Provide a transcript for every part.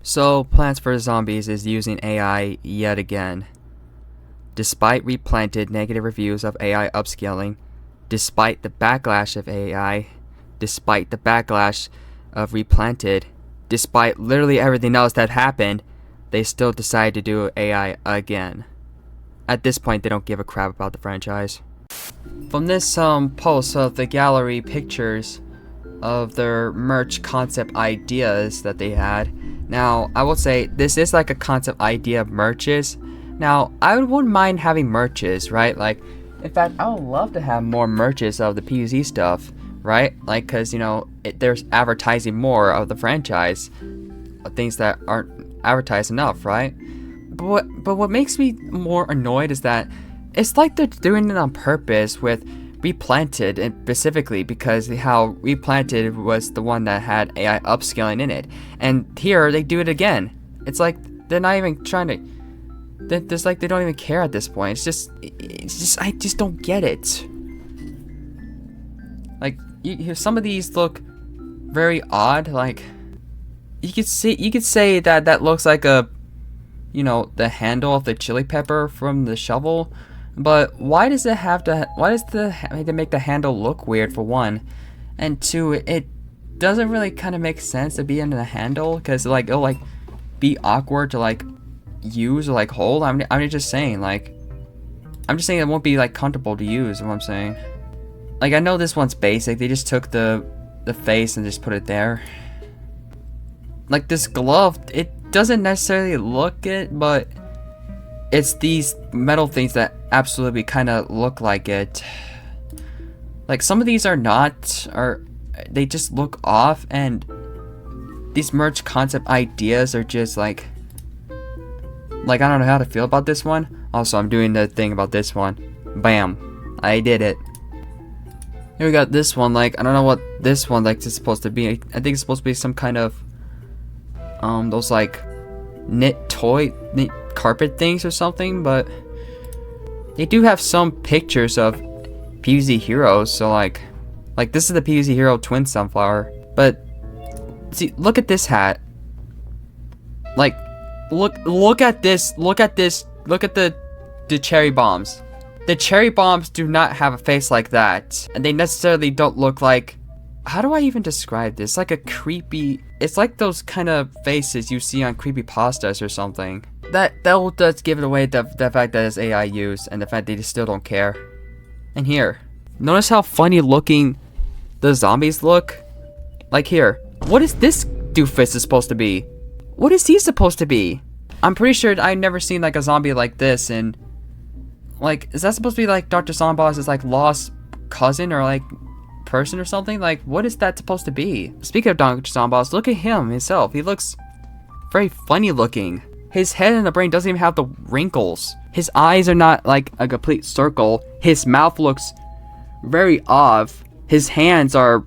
So, Plants vs. Zombies is using AI yet again. Despite replanted negative reviews of AI upscaling, despite the backlash of AI, despite the backlash of replanted, despite literally everything else that happened, they still decide to do AI again. At this point, they don't give a crap about the franchise. From this post of the gallery pictures of their merch concept ideas that they had. Now, I will say this is like a concept idea of merches. Now, I wouldn't mind having merches, right? Like, in fact, I would love to have more merches of the PvZ stuff, right? Like, cause you know, there's advertising more of the franchise, things that aren't advertised enough, right? But what makes me more annoyed is that it's like they're doing it on purpose with replanted, and specifically because how replanted was the one that had AI upscaling in it, and here they do it again. It's like they're not even trying to. There's like they don't even care at this point. It's just I just don't get it. Like some of these look very odd. Like you could say that looks like a, you know, the handle of the chili pepper from the shovel. But why does it have to? Why does they make the handle look weird, for one, and two, it doesn't really kind of make sense to be in the handle, because like it'll like be awkward to like use or like hold. I'm just saying it won't be like comfortable to use. Is what I'm saying. Like, I know this one's basic. They just took the face and just put it there. Like this glove, it doesn't necessarily look it, but it's these metal things that absolutely kind of look like it. Like some of these are not, or they just look off, and these merch concept ideas are just like I don't know how to feel about this one. Also, I'm doing the thing about this one. Bam, I did it. Here we got this one. Like, I don't know what this one like is supposed to be. I think it's supposed to be some kind of those like knit carpet things or something, but they do have some pictures of PvZ Heroes. So like this is the PvZ Hero twin sunflower. But see, look at this hat. Like, look at this. Look at the cherry bombs. The cherry bombs do not have a face like that, and they necessarily don't look like. How do I even describe this? Like a creepy. It's like those kind of faces you see on creepypastas or something. That does give it away, the fact that it's AI used, and the fact that they still don't care. And here, notice how funny looking the zombies look. Like here, what is this doofus is supposed to be? What is he supposed to be? I'm pretty sure I've never seen like a zombie like this, and like, is that supposed to be like Dr. Zomboss's like lost cousin or like person or something? Like, what is that supposed to be? Speaking of Dr. Zomboss, look at him himself. He looks very funny looking. His head and the brain doesn't even have the wrinkles. His eyes are not like a complete circle. His mouth looks very off. His hands are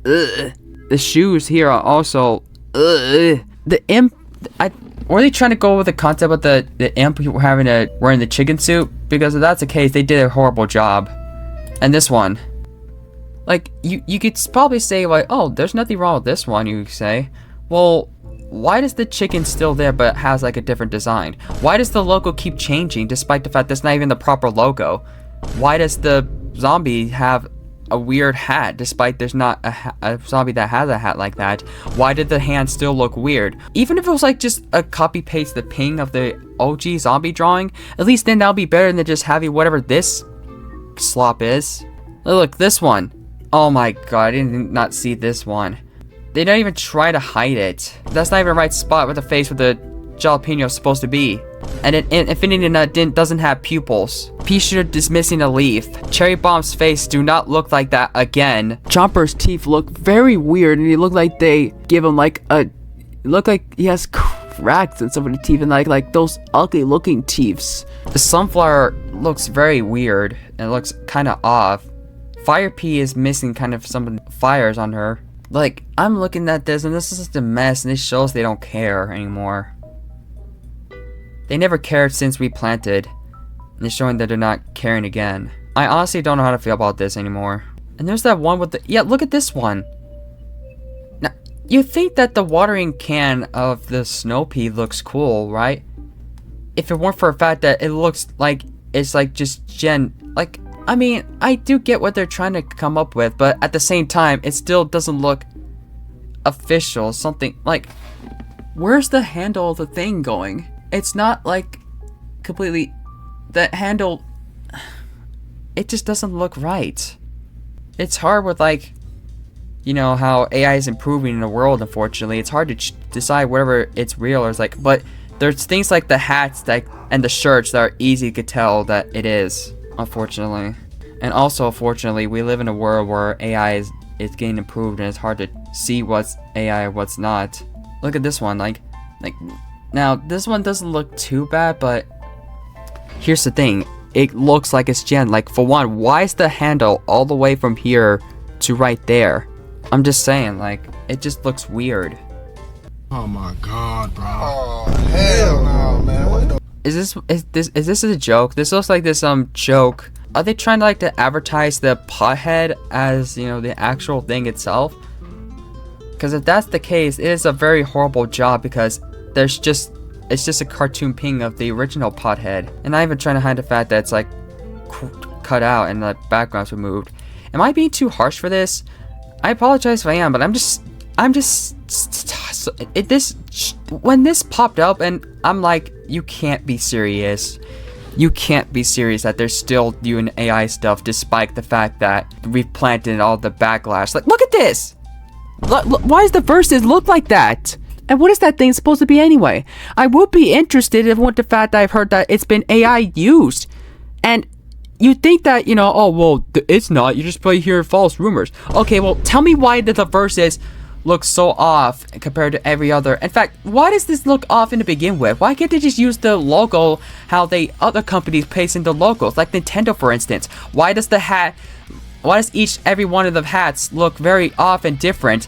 ugh. The shoes here are also ugh. The imp, were they trying to go with the concept of the imp wearing the chicken suit? Because if that's the case, they did a horrible job. And this one, like, you could probably say like, oh, there's nothing wrong with this one, you could say. Well, why does the chicken still there but has like a different design? Why does the logo keep changing despite the fact that's not even the proper logo? Why does the zombie have a weird hat despite there's not a zombie that has a hat like that? Why did the hand still look weird? Even if it was like just a copy paste the ping of the OG zombie drawing, at least then that'll be better than just having whatever this slop is. Look, this one. Oh my god, I did not see this one. They don't even try to hide it. That's not even the right spot where the face with the jalapeno is supposed to be. And Infinity Nut doesn't have pupils. Pea-shooter is missing a leaf. Cherry Bomb's face do not look like that again. Chomper's teeth look very weird, and they look like they give him like a. Look like he has cracks in some of the teeth, and like those ugly looking teeth. The sunflower looks very weird and it looks kind of off. Fire Pea is missing kind of some of the fires on her. Like, I'm looking at this and this is just a mess, and it shows they don't care anymore. They never cared since replanted, and it's showing that they're not caring again. I honestly don't know how to feel about this anymore. And there's that one with the, yeah, look at this one. Now, You think that the watering can of the snow pea looks cool, right? If it weren't for the fact that it looks like it's like just like, I mean, I do get what they're trying to come up with, but at the same time, it still doesn't look official. Something like, where's the handle of the thing going? It's not like completely, the handle, it just doesn't look right. It's hard with, like, you know, how AI is improving in the world, unfortunately. It's hard to decide whether it's real or it's like, but there's things like the hats that, and the shirts that are easy to tell that it is, unfortunately. And also, unfortunately, we live in a world where AI is getting improved and it's hard to see what's AI and what's not. Look at this one, like, now, this one doesn't look too bad, but here's the thing. It looks like it's gen. Like, for one, why is the handle all the way from here to right there? I'm just saying, like, it just looks weird. Oh my god, bro. Oh, hell no, man. What the Is this a joke? This looks like this joke. Are they trying to like to advertise the pothead as, you know, the actual thing itself? Because if that's the case, it is a very horrible job because it's just a cartoon ping of the original pothead. And not even trying to hide the fact that it's like cut out and the background's removed. Am I being too harsh for this? I apologize if I am, but when this popped up and I'm like, you can't be serious. You can't be serious that they're still doing AI stuff despite the fact that we've planted all the backlash. Like, look at this! Why does the verses look like that? And what is that thing supposed to be anyway? I would be interested in what the fact that I've heard that it's been AI used. And you think that, you know, oh, well, it's not. You just probably hear false rumors. Okay, well, tell me why the verses look so off compared to every other. In fact, why does this look off in to begin with? Why can't they just use the logo how other companies paste in the logos, like Nintendo, for instance? Why does every one of the hats look very off and different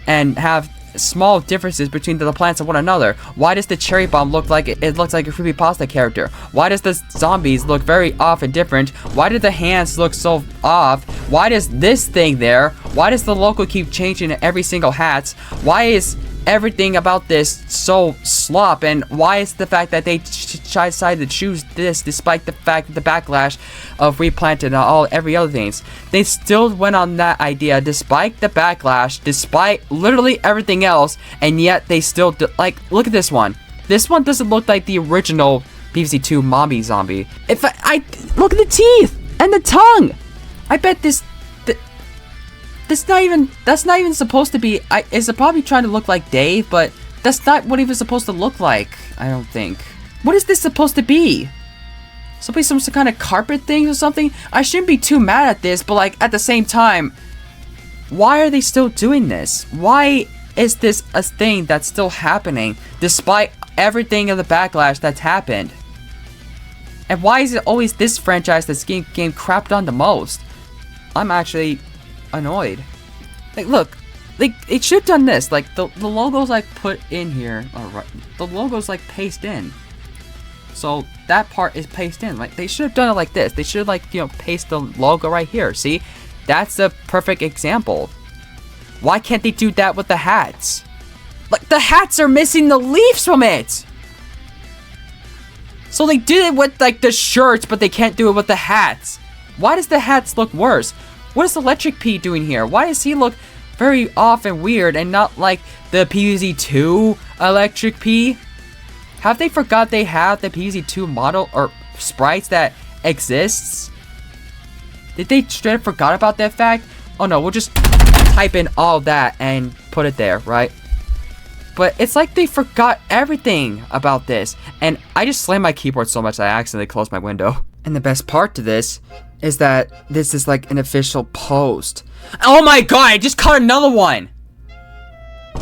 and have small differences between the plants and one another? Why does the cherry bomb look like it looks like a creepypasta character? Why does the zombies look very off and different? Why do the hands look so off? Why does this thing there? Why does the logo keep changing in every single hat? Why is everything about this so slop? And why is the fact that they decided to choose this despite the fact that the backlash of replanted and every other things? They still went on that idea despite the backlash, despite literally everything else, and yet they still like, look at this one. This one doesn't look like the original PvZ 2 mommy zombie. If I look at the teeth and the tongue. I bet that's not even supposed to be. Is it probably trying to look like Dave, but that's not what he was supposed to look like, I don't think. What is this supposed to be? Some kind of carpet thing or something? I shouldn't be too mad at this, but like at the same time, why are they still doing this? Why is this a thing that's still happening despite everything of the backlash that's happened? And why is it always this franchise that's getting crapped on the most? I'm actually annoyed. Like, look, it should have done this. Like, the logo's like put in here. Alright, the logo's like paste in. So that part is paste in. Like, they should have done it like this. They should have, like, you know, paste the logo right here. See? That's the perfect example. Why can't they do that with the hats? Like, the hats are missing the leaves from it! So they did it with, like, the shirts, but they can't do it with the hats. Why does the hats look worse? What is Electric P doing here? Why does he look very off and weird and not like the PvZ 2 Electric P? Have they forgot they have the PvZ 2 model or sprites that exists? Did they straight up forgot about that fact? Oh no, we'll just type in all that and put it there, right? But it's like they forgot everything about this. And I just slammed my keyboard so much that I accidentally closed my window. And the best part to this is that this is like an official post. Oh my god, I just caught another one!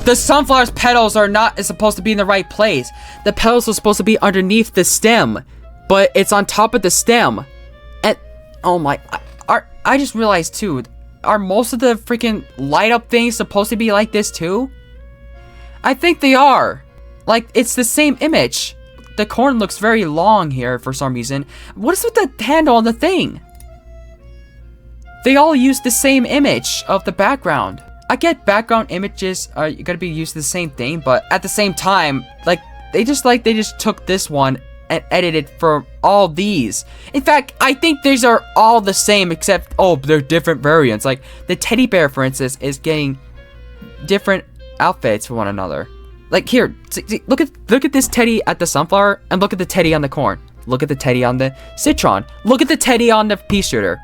The sunflower's petals are not supposed to be in the right place. The petals are supposed to be underneath the stem, but it's on top of the stem. And oh my, I just realized too, are most of the freaking light up things supposed to be like this too? I think they are. Like, it's the same image. The corn looks very long here for some reason. What is with the handle on the thing? They all use the same image of the background. I get background images are gonna be used to the same thing, but at the same time, like they just took this one and edited for all these. In fact, I think these are all the same except they're different variants. Like the teddy bear, for instance, is getting different outfits for one another. Like here, see, look at this teddy at the sunflower, and look at the teddy on the corn. Look at the teddy on the citron. Look at the teddy on the pea shooter.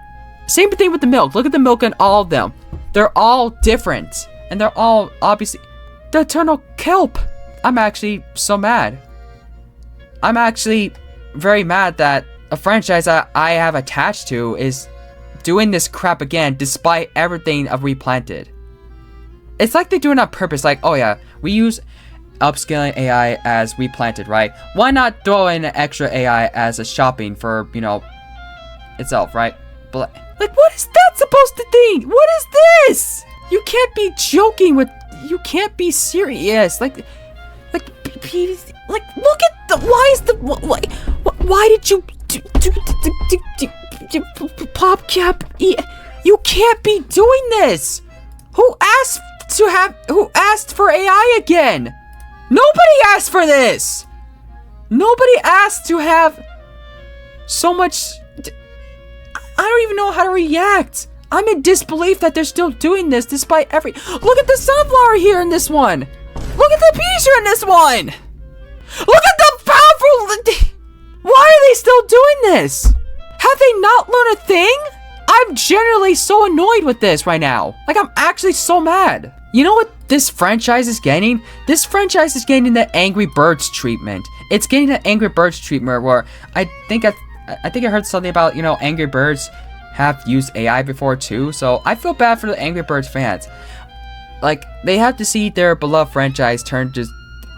Same thing with the milk. Look at the milk on all of them. They're all different, and they're all obviously the eternal kelp. I'm actually so mad. I'm actually very mad that a franchise that I have attached to is doing this crap again, despite everything I've replanted. It's like they're doing it on purpose. Like, oh yeah, we use upscaling AI as replanted, right? Why not throw in an extra AI as a shopping for, itself, right? But like, what is that supposed to think? What is this? You can't be joking with. You can't be serious. Like, look at the. Why did you do pop cap? You can't be doing this. Who asked for AI again? Nobody asked for this. Nobody asked to have so much. I don't even know how to react. I'm in disbelief that they're still doing this despite every. Look at the sunflower here in this one. Look at the peas in this one. Look at the powerful. Why are they still doing this? Have they not learned a thing? I'm generally so annoyed with this right now. Like, I'm actually so mad. You know what this franchise is getting? This franchise is getting the Angry Birds treatment. It's getting the Angry Birds treatment where I think I heard something about, Angry Birds have used AI before too. So I feel bad for the Angry Birds fans. Like, they have to see their beloved franchise turn to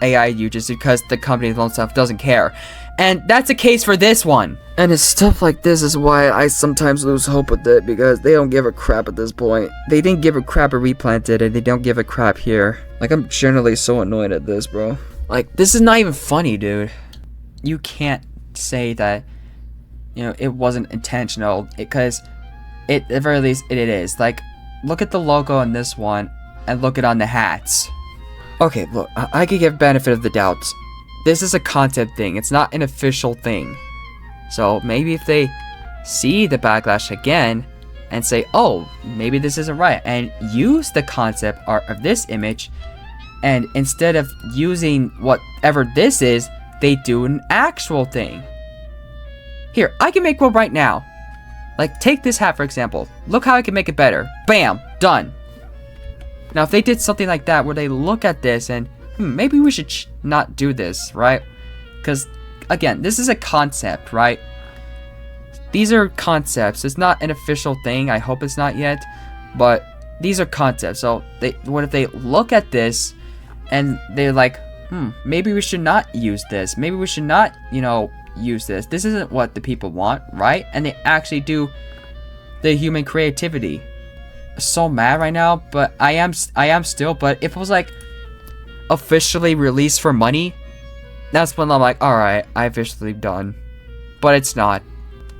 AI users because the company themselves doesn't care. And that's the case for this one. And it's stuff like this is why I sometimes lose hope with it, because they don't give a crap at this point. They didn't give a crap at Replanted, and they don't give a crap here. Like, I'm generally so annoyed at this, bro. Like, this is not even funny, dude. You can't say that, it wasn't intentional, because at the very least, it is. Like, look at the logo on this one, and look it on the hats. Okay, look, I could give benefit of the doubt. This is a concept thing. It's not an official thing. So maybe if they see the backlash again and say, oh, maybe this isn't right, and use the concept art of this image, and instead of using whatever this is, they do an actual thing. Here, I can make one right now. Like, take this hat for example. Look how I can make it better. Bam! Done. Now, if they did something like that where they look at this and maybe we should not do this, right? Because, again, this is a concept, right? These are concepts. It's not an official thing. I hope it's not yet. But these are concepts. So, what if they look at this and they're like, maybe we should not use this. Maybe we should not, use this. This isn't what the people want, right? And they actually do the human creativity. So mad right now, but I am still. But if it was like officially released for money, that's when I'm like, alright, I officially done. But it's not.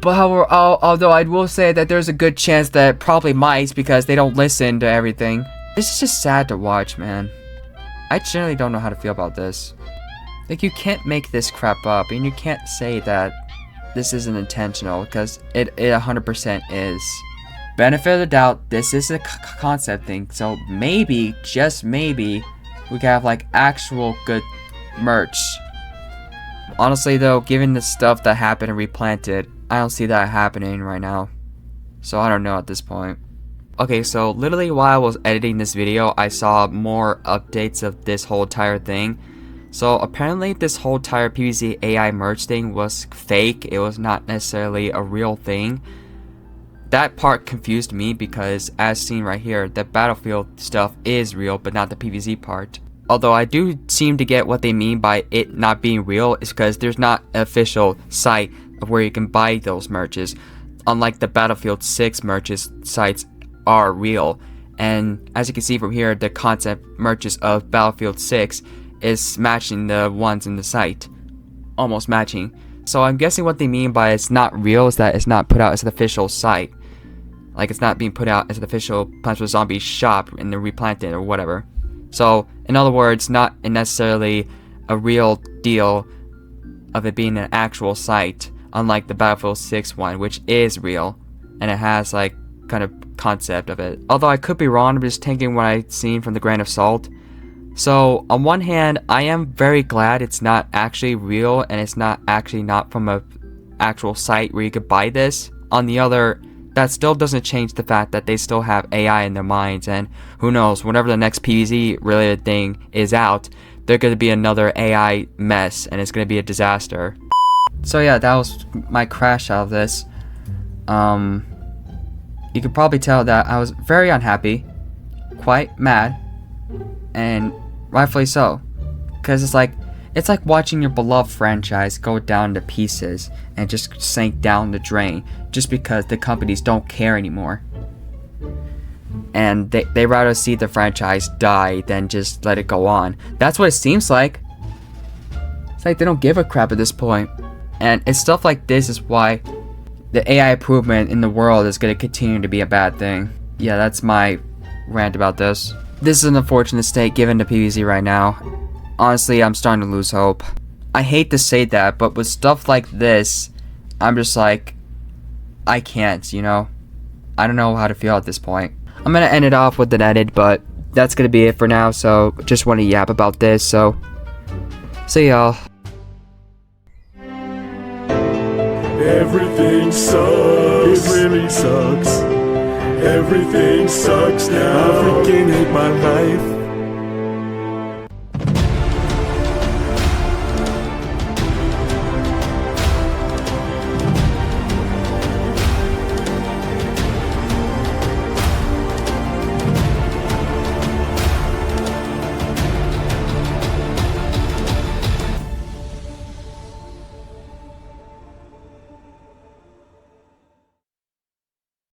But although I will say that there's a good chance that it probably might, because they don't listen to everything. This is just sad to watch, man. I generally don't know how to feel about this. Like, you can't make this crap up, and you can't say that this isn't intentional, because it 100% is. Benefit of the doubt, this is a concept thing, so maybe, just maybe, we can have like actual good merch. Honestly though, given the stuff that happened and Replanted, I don't see that happening right now. So I don't know at this point. Okay, so literally while I was editing this video, I saw more updates of this whole entire thing. So apparently this whole entire PvZ AI merch thing was fake. It was not necessarily a real thing. That part confused me because, as seen right here, the Battlefield stuff is real, but not the PvZ part. Although I do seem to get what they mean by it not being real is because there's not an official site of where you can buy those merches. Unlike the Battlefield 6 merches, sites are real. And as you can see from here, the concept merches of Battlefield 6 is matching the ones in the site. Almost matching. So I'm guessing what they mean by it's not real is that it's not put out as an official site. Like, it's not being put out as an official Plants vs. Zombies shop and then replanted or whatever. So, in other words, not necessarily a real deal of it being an actual site, unlike the Battlefield 6 one, which is real, and it has, like, kind of concept of it. Although I could be wrong, I'm just taking what I've seen from the grain of salt. So, on one hand, I am very glad it's not actually real, and it's not from a actual site where you could buy this. On the other, that still doesn't change the fact that they still have AI in their minds, and who knows, whenever the next PvZ related thing is out, there's going to be another AI mess, and it's going to be a disaster. So yeah, that was my crash out of this. You could probably tell that I was very unhappy, quite mad, and rightfully so, because it's like watching your beloved franchise go down to pieces and just sink down the drain just because the companies don't care anymore. And they rather see the franchise die than just let it go on. That's what it seems like. It's like they don't give a crap at this point. And it's stuff like this is why the AI improvement in the world is going to continue to be a bad thing. Yeah, that's my rant about this. This is an unfortunate state given to PvZ right now. Honestly, I'm starting to lose hope. I hate to say that, but with stuff like this, I'm just like, I can't, you know? I don't know how to feel at this point. I'm gonna end it off with an edit, but that's gonna be it for now, so just want to yap about this, so see y'all. Everything sucks. It really sucks. Everything sucks now. I freaking hate my life.